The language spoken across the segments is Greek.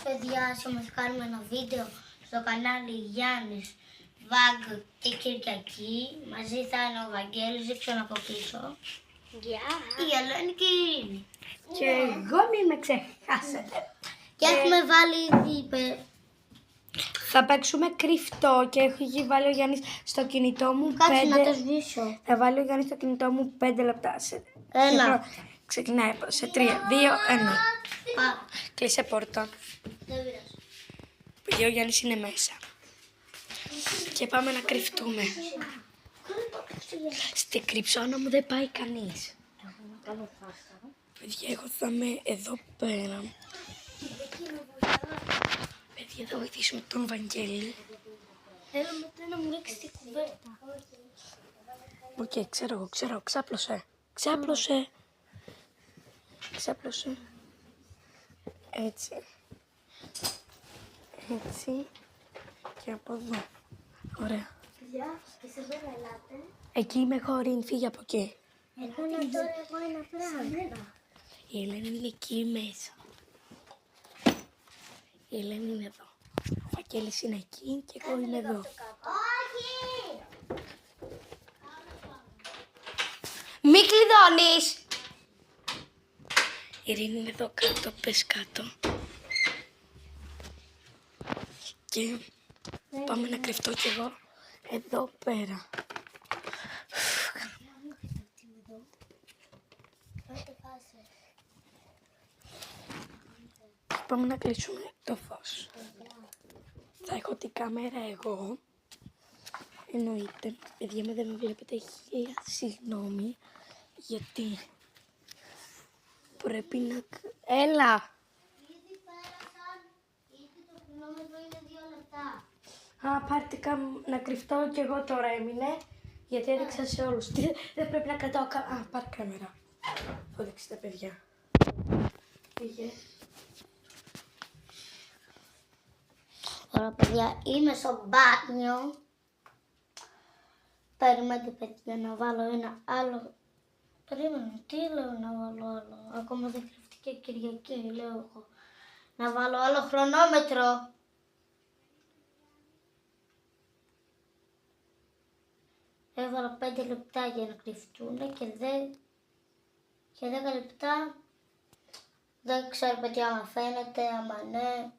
παιδιά, σήμερα θα κάνουμε ένα βίντεο στο κανάλι Γιάννης, Βάγκ και Κυριακή. Μαζί θα είναι ο Βαγγέλης, δείξω από πίσω. Η Ελένη και η Ειρήνη. Και εγώ μην με ξεχάσετε. Και έχουμε βάλει ήδη. Θα παίξουμε κρυφτό και έχει βάλει ο Γιάννης στο κινητό μου Κάτσε να το σβήσω. Θα βάλει ο Γιάννης στο κινητό μου 5 λεπτά. Έλα. Ξεκινάει σε 3, 2, 1. Κλείσε πόρτα. Δεν πειράζει. Επειδή ο Γιάννης είναι μέσα. Και πάμε να κρυφτούμε. Στην κρυψώνα μου δεν πάει κανείς. Παιδιά, εγώ θα είμαι εδώ πέρα. Παιδιά, θα βοηθήσουμε τον Βαγγέλη. Θέλω μετά να μου ρίξει την κουβέρτα. Οκ, ξέρω, ξάπλωσε. Ξάπλωσε. Έτσι. Και από εδώ. Ωραία. Παιδιά, εσείς δεν ελάτε. Εκεί είμαι εγώ, Ειρήνη, φύγε από εκεί. Εγώ να τώρα εγώ ένα πράγμα. Η Ελένη είναι εκεί μέσα. Η Ελένη είναι εδώ. Ο Βαγγέλης είναι εκεί και εγώ είμαι εδώ. Όχι! Μη κλειδώνεις! Η Ειρήνη είναι εδώ κάτω, πες κάτω. Και πάμε να κρυφτώ κι εγώ εδώ πέρα. Πάμε να κλείσουμε το φως. Θα έχω την κάμερα εγώ. Εννοείται. Παιδιά, με δεν με βλέπετε. Συγγνώμη. Γιατί πρέπει να... Έλα! Ήδη το χρονόμετρο είναι 2 λεπτά. Α, πάρτε να κρυφτώ κι εγώ τώρα έμεινε. Γιατί έδειξα σε όλους. Δεν πρέπει να κρατάω Α, πάρε κάμερα. Θα δείξετε, παιδιά. Πήγε. Ωραία, παιδιά, είμαι στο μπάνιο. Περιμένετε, παιδιά, να βάλω ένα άλλο. Περίμενε, τι λέω να βάλω άλλο. Ακόμα δεν κρυφτήκε Κυριακή, λέω εγώ. Να βάλω άλλο χρονόμετρο. Έβαλα 5 λεπτά για να κρυφτούν και 10 λεπτά. Δεν ξέρω, παιδιά, άμα φαίνεται, άμα ναι.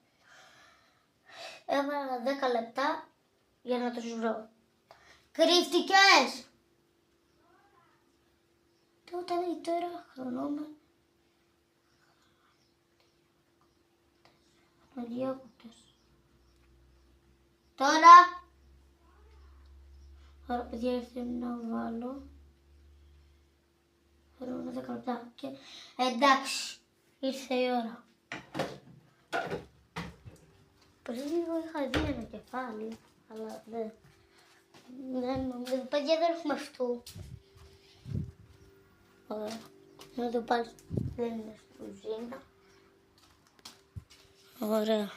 Έβαλα 10 λεπτά για να τους βρω. Κρύφτηκες! Τότε λέει τώρα χρονόμετρο. Αδιάκοπτες. Τώρα. Άρα, παιδιά, ήρθε να βάλω. Θέλω 10 λεπτά. Και... εντάξει, ήρθε η ώρα. Πριν λίγο είχα δει ένα κεφάλι, αλλά δεν. Παιδιά, δεν έχουμε αυτού. Ωραία. Να το πάρει. Δεν είναι στην κουζίνα. Ωραία.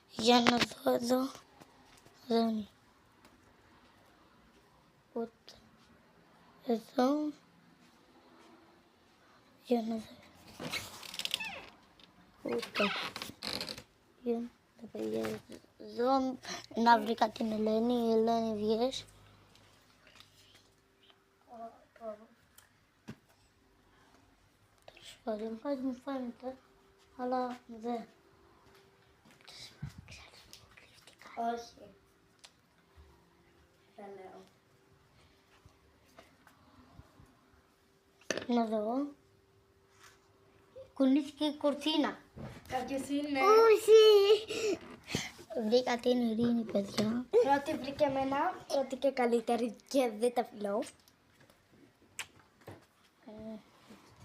Για να δω εδώ. Δεν είναι. Ούτε. Εδώ. Για να δω. Ούτε. Για να δω, παιδιά. Εδώ να βρήκα την Ελένη. Η Ελένη βγες. Τέλος πάντων, κάτι μου φαίνεται. Αλλά δεν. Όχι. Δεν λέω. Να δω. Κουνήθηκε η κορτίνα. Κάποιος είναι. Όχι. Βρήκα την Ειρήνη, παιδιά. Πρώτη βρήκε εμένα, πρώτη και καλύτερη και δεν τα φιλώ.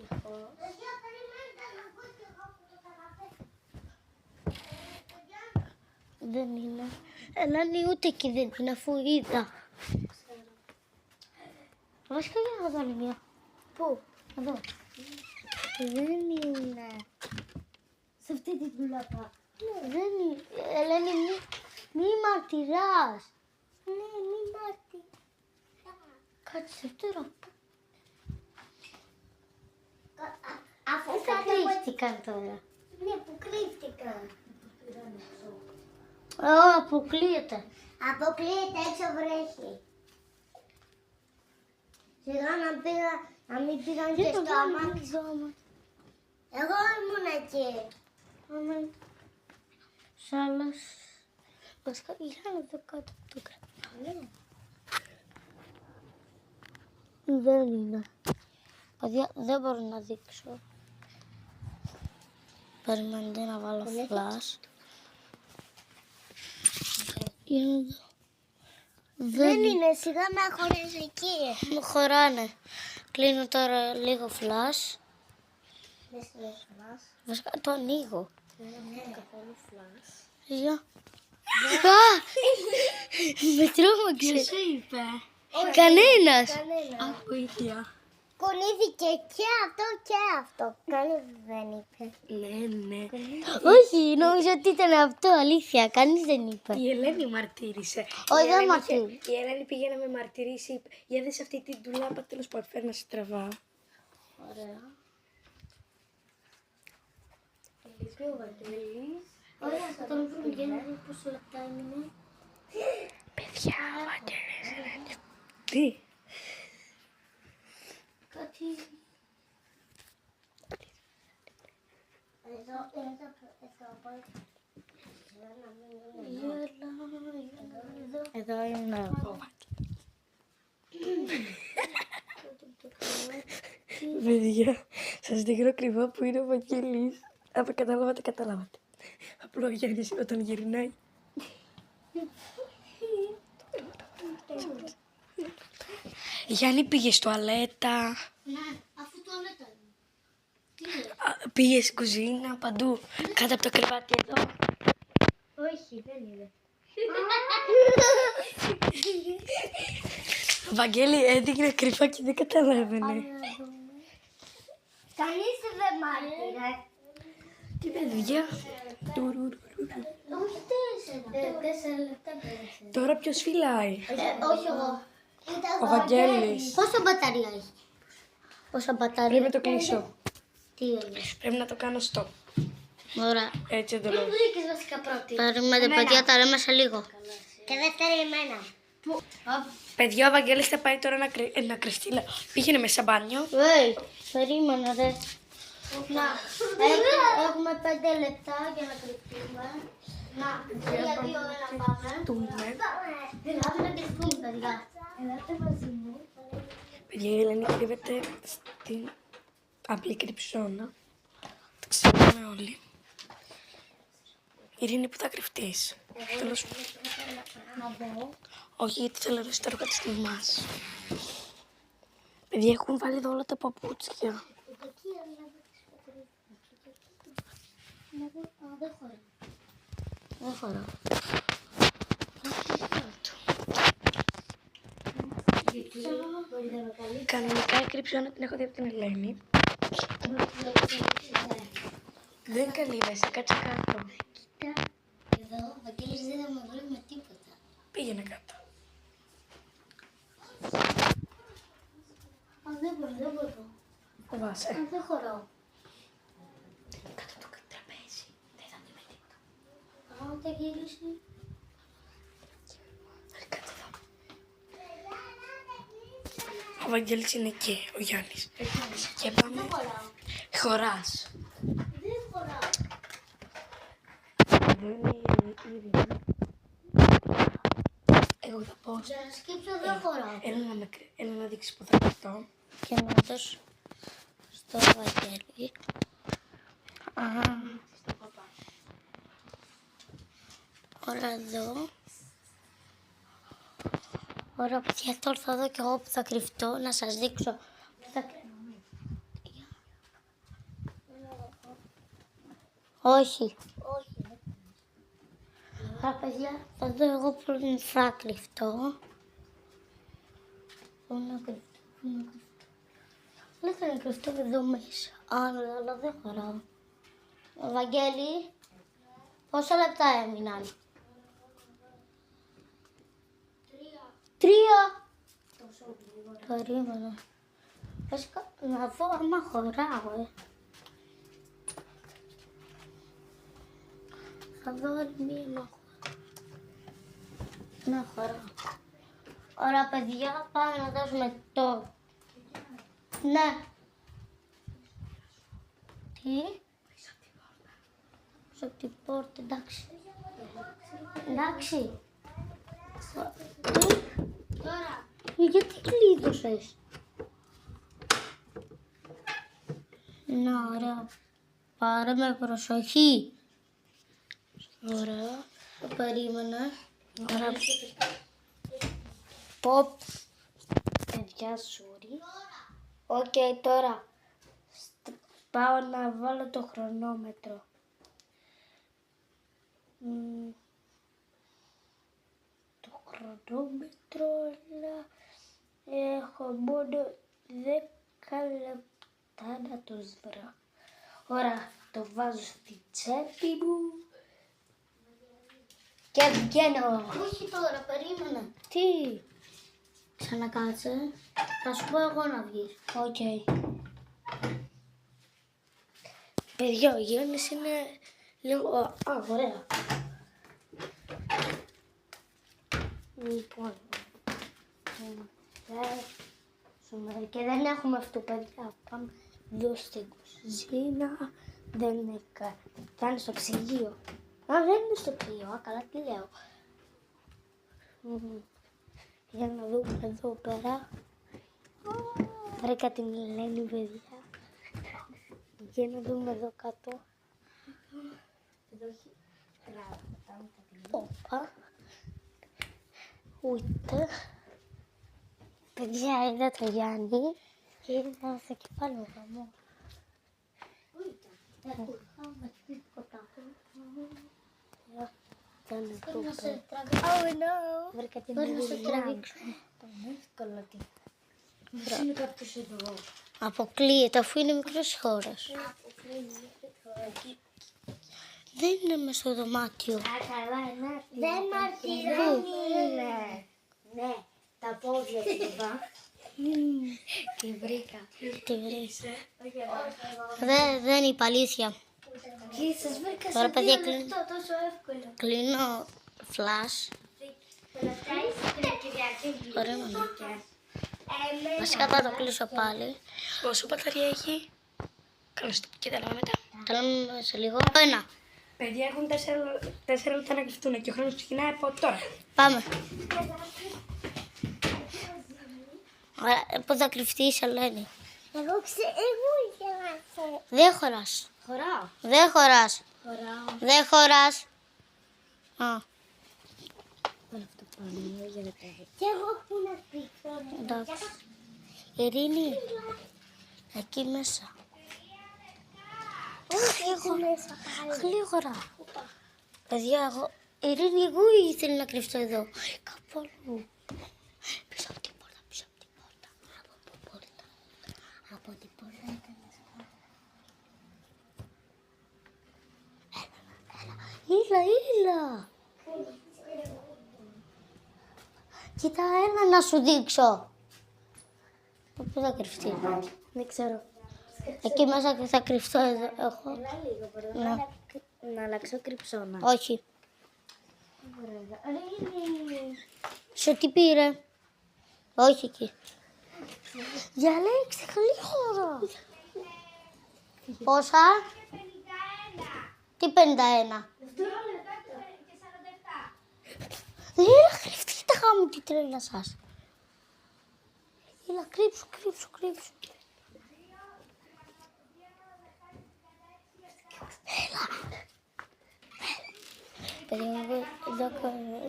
Ευτυχώς. Δεν είναι. Ελένη, ούτε εκεί δεν είναι, αφού είδα. Βασικά για να δω άλλη μία. Πού? Εδώ. Δεν είναι. Σε αυτή τη δουλάπα. Δεν είναι. Ελένη, μη μαρτυράς. Ναι, μη μάρτι. Κάτσε τώρα. Αφού θα κρύφτηκαν τώρα. Ναι, που κρύφτηκαν. Αποκλείεται. Αποκλείεται, έξω βρέχει. Σιγά να μην πήγαν και στο αμάξι. Εγώ ήμουν εκεί. Σ' άλλος. Βασικά, για να δω κάτω από το κρεβάτι. Δεν είναι. Παιδιά, δεν μπορώ να δείξω. Περιμένετε να βάλω φλας. Για να δω. Δεν είναι, σιγά με χωρές εκεί. Μου χωράνε. Κλείνω τώρα λίγο φλας. Βασικά το ανοίγω. Δεν είναι καθόλου φλας. Για. Με τρόμαξε. Ποιος είπε? Κανένας. Αχ, βοήθεια. Κουνήθηκε και αυτό. Κανείς δεν είπε. Ναι. Όχι, νόμιζα ότι ήταν αυτό, αλήθεια. Κανείς δεν είπε. Η Ελένη μαρτύρησε. Όχι, δεν μαρτύρησε. Η Ελένη πήγε να με μαρτυρήσει. Είπε, για δες αυτή την ντουλάπα, τέλος πάντων, φέρνα σε τραβά. Ωραία. Ο Βαγγέλης. Ωραία, θα τον βρούμε για να δούμε πόσο λεπτά είναι. Παιδιά, ο Βαγγέλης. Τι? Κάτι... Εδώ είναι ο Παιδιά, σας δείχνω ακριβά που είναι ο Βαγγέλης. Αν καταλάβατε. Απλό ο Γιάννης όταν γυρνάει. Γιάννη πήγε στο τουαλέτα, Ναι, αφού τουαλέτα είναι. Τι είναι? πήγε στην κουζίνα, παντού. Κάτω από το κρεβάτι εδώ. Όχι, δεν είναι. Ο Βαγγέλη έδειχνε κρυφά και δεν καταλάβαινε. Κανείς δεν μάρτυρε. Τι παιδιά. Όχι 4 λεπτά πέρασε. Τώρα ποιος φυλάει? Όχι εγώ. Ο Βαγγέλης. Πόσα μπαταρία έχει? Πόσα μπαταρία? Πρέπει να το κλείσω. Τι είναι? Πρέπει να το κάνω stop. Ωραία. Έτσι εντελώς. Περιμένετε παιδιά, τα λέμε σε λίγο. Και δεύτερη εμένα. Παιδιά, ο Βαγγέλης θα πάει τώρα να κρυφτεί. Πήγαινε μέσα μπάνιο. Περίμενα ρε. Να, έχουμε 5 λεπτά για να κρυφτούμε. Να, 3, 2, 1 πάμε. Τούμε. Ελάτε να κρυφτούμε παιδιά. Ελάτε μαζί μου. Παιδιά, η Ελένη κρύβεται στην απλή κρυψώνα. Το ξέρουμε όλοι. Ειρήνη, που θα κρυφτείς? Τέλος. Να δω. Όχι, γιατί θέλω να στο έργο της μαμάς. Παιδιά, έχουν βάλει εδώ όλα τα παπούτσια. Δεν χωρώ. Κανονικά η κρυψώνα την έχω δει από την Ελένη. Δεν καλύβεσαι, κάτσε κάτω. Κοίτα, εδώ ο Βαγγέλης δεν θα με βρει με τίποτα. Πήγαινε κάτω. Δεν μπορώ. Φοβάσαι. Δεν χωρώ. Κάτω το τραπέζι. Δεν θα δει με τίποτα. Αν τα γυρίσει. Κάτω εδώ. Ο Βαγγέλης είναι εκεί, ο Γιάννης. Και πάμε. Δεν χωράω. Χωράς. Δεν χωράω. Εδώ είναι η Ειρήνη. Εγώ θα πω. Για να σκύψω δεν χωράω. Έλα να δείξεις που θα κρυφτώ. Και να δώσω στο Βαγγέλη. Ωραία εδώ. Ωραία παιδιά, τώρα θα δω και εγώ που θα κρυφτώ. Να σας δείξω που θα κρυφτώ. Όχι. Άρα παιδιά, θα δω εγώ που θα κρυφτώ. Πού να κρυφτώ. Δεν θα κρυφτώ εδώ μέσα. Αλλά δεν χωράω. Βαγγέλη, πόσα λεπτά έμειναν? 3. Περίμενα. Βασικά, να δω άμα χωράω, Θα δω άλλη μία να χωράω. Ναι, χαρά. Ωραία, παιδιά, πάμε να δώσουμε το... Ναι. Τι? Πίσω από την πόρτα, εντάξει. Εντάξει. Τώρα. Γιατί κλείδωσες? Να, ωραία. Πάρε με προσοχή. Ωραία. Το περίμενα. Ωραία. Ποπ. Παιδιά, sorry. Οκ, τώρα. Πάω να βάλω το χρονόμετρο. Το χρονόμετρο, αλλά έχω μόνο 10 λεπτά να το σβρω. Ωραία, το βάζω στη τσέπη μου και βγαίνω. Όχι τώρα, περίμενε. Τι? Ξανακάτσε. Θα σου πω εγώ να βγεις. Οκ. Παιδιά, ο Γιάννης είναι λίγο... Α, ωραία. Λοιπόν, και δεν έχουμε αυτό, παιδιά. Πάμε εδώ στην κουζίνα. Δεν είναι θα είναι στο ψυγείο. Α, δεν είναι στο ψυγείο. Α, καλά, τι λέω. Για να δούμε εδώ πέρα. Βρήκα την Ελένη, παιδιά. Για να δούμε εδώ κάτω. Εδώ έχει πράγματα. Όπα. Ούτε. Παιδιά, είδα το Γιάννη και είδα στο κεφάλι μου. Δεν κουρχάμε τίποτα. Θέλω να σε τραβήξω. Oh no. Βρήκα την Ελένη. Θέλω να σε τραβήξω. Τον εύκολο τι. Πώς είναι κάποιος εδώ? Αποκλείεται, αφού είναι μικρές χώρες. Δεν είναι μες στο δωμάτιο. Δεν μαρτυρώνει. Ναι, τα πόδια του είπα. Τη βρήκα. Δεν είπα αλήθεια. Σας βρήκα σε δύο λεπτό, τόσο εύκολο. Κλείνω φλας. Ωραία, μάνα. Βασικά θα το κλείσω πάλι. Πόσο μπαταρία έχει? Καλώς, και τα λέμε μετά. Τα λέμε σε λίγο. Ένα. Παιδιά, έχουν 4 λεπτά να κρυφτούν και ο χρόνος ξεκινάει από τώρα. Πάμε. Ωραία, πού θα κρυφτείς, Ελένη? Εγώ ήθελα αυτό. Δεν χωράς. Χωράω. Δεν χωράς. Χωράω. Δεν χωράς. Α. Και εγώ που να κρυφτώ. Εντάξει. Ειρήνη, εκεί μέσα. Γλίγορα. Παιδιά, εγώ... Ειρήνη, εγώ ήθελα να κρυφτώ εδώ. Κάπου αλλού. Πίσω από την πόρτα, πίσω από την πόρτα. Από την πόρτα. Από την πόρτα έκανες. Έλα. Κοίτα, έλα να σου δείξω. Πού θα κρυφτεί? Δεν ξέρω. Εκεί μέσα και θα κρυφτώ εδώ. Έχω. Να αλλάξω κρυψώνα. Όχι. Σε τι πήρε? Όχι εκεί. Διαλέξτε γλύχωρα. Πόσα? Τι 51? Έλα, κρυφτείτε γάμου τη τρέλα σας. Έλα, κρύψου.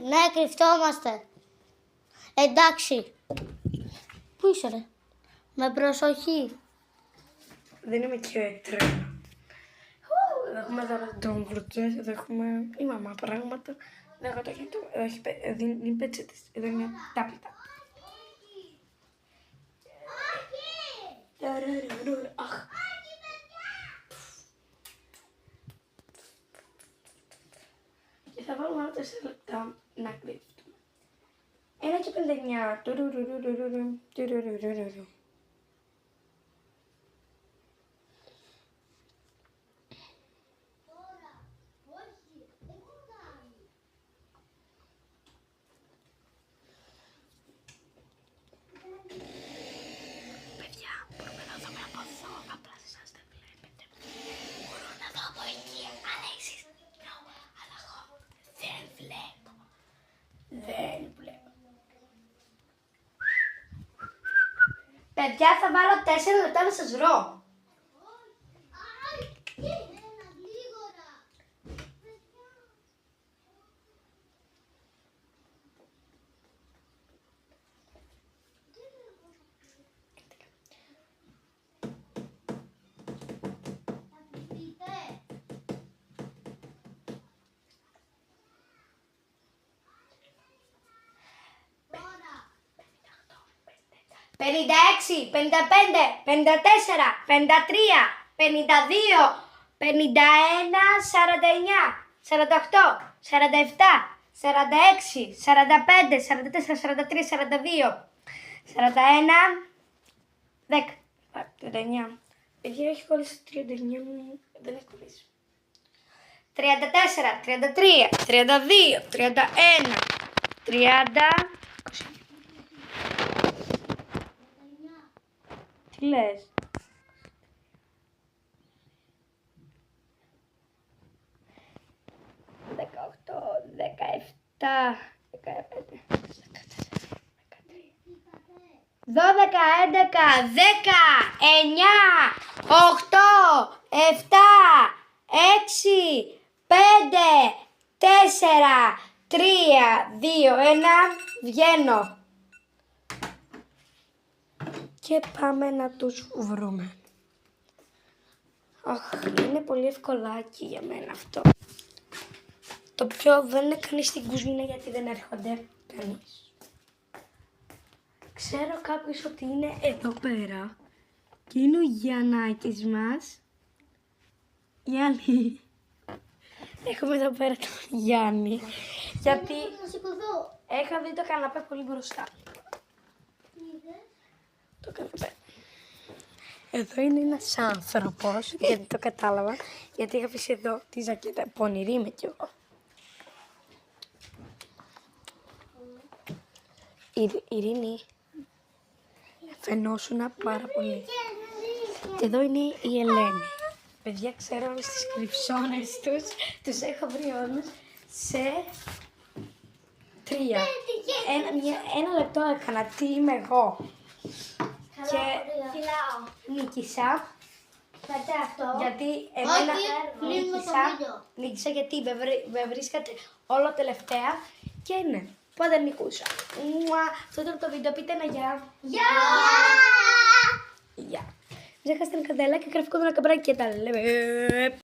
Ναι, κρυφτόμαστε. Εντάξει. Πού είσαι ρε? Με προσοχή. Δεν είμαι και τρέλα. Εδώ έχουμε τώρα τον Βρουτσές, εδώ έχουμε η μαμά πράγματα. Εδώ έχω το κινητό, εδώ είναι πετσέτες, εδώ είναι τάπλητα. Αχ. Και θα βάλουμε άλλα 4 λεπτά να κρύφτουμε. 1:59. Παιδιά, θα βάλω 4 λεπτά να σας βρω. «56, 55, 54, 53, 52, 51, 49, 48, 47, 46, 45, 44, 43, 42, 41, 10, 39. Παιδιά, έχει κολλήσει 39, δεν έχει κολλήσει. 34, 33, 32, 31, 30, 20. Τι λες? 18, 17, 15, 12, 11, 10, 9, 8, 7, 6, 5, 4, 3, 2, 1, βγαίνω. Και πάμε να τους βρούμε. Αχ, είναι πολύ ευκολάκι για μένα αυτό. Το πιο δεν είναι κανείς στην κουζίνα γιατί δεν έρχονται κανείς. Ξέρω κάποιος ότι είναι εδώ πέρα και είναι ο Γιαννάκης μας. Γιάννη. Έχουμε εδώ πέρα τον Γιάννη. Γιατί είχα δει το καναπέ πολύ μπροστά. Το καναπέ. Εδώ είναι ένας άνθρωπος, γιατί το κατάλαβα, γιατί είχα αφήσει εδώ τη ζακέτα. Πονηρή είμαι κι εγώ. Ειρήνη, φαινόσουνα πάρα πολύ. Και εδώ είναι η Ελένη. Παιδιά, ξέρω όλες τις κρυψώνες τους έχω βρει όλους σε 3. Ένα λεπτό έκανα, τι είμαι εγώ. Και νίκησα. Γιατί εμένα νίκησα γιατί με βρίσκατε όλο τελευταία και ναι, πότε νικούσα. Αυτό ήταν το βίντεο, πείτε ένα γεια. Γεια! Μην ξεχάσετε να κάνετε like και γραφικό με ένα καμπράκι και τα λέμε.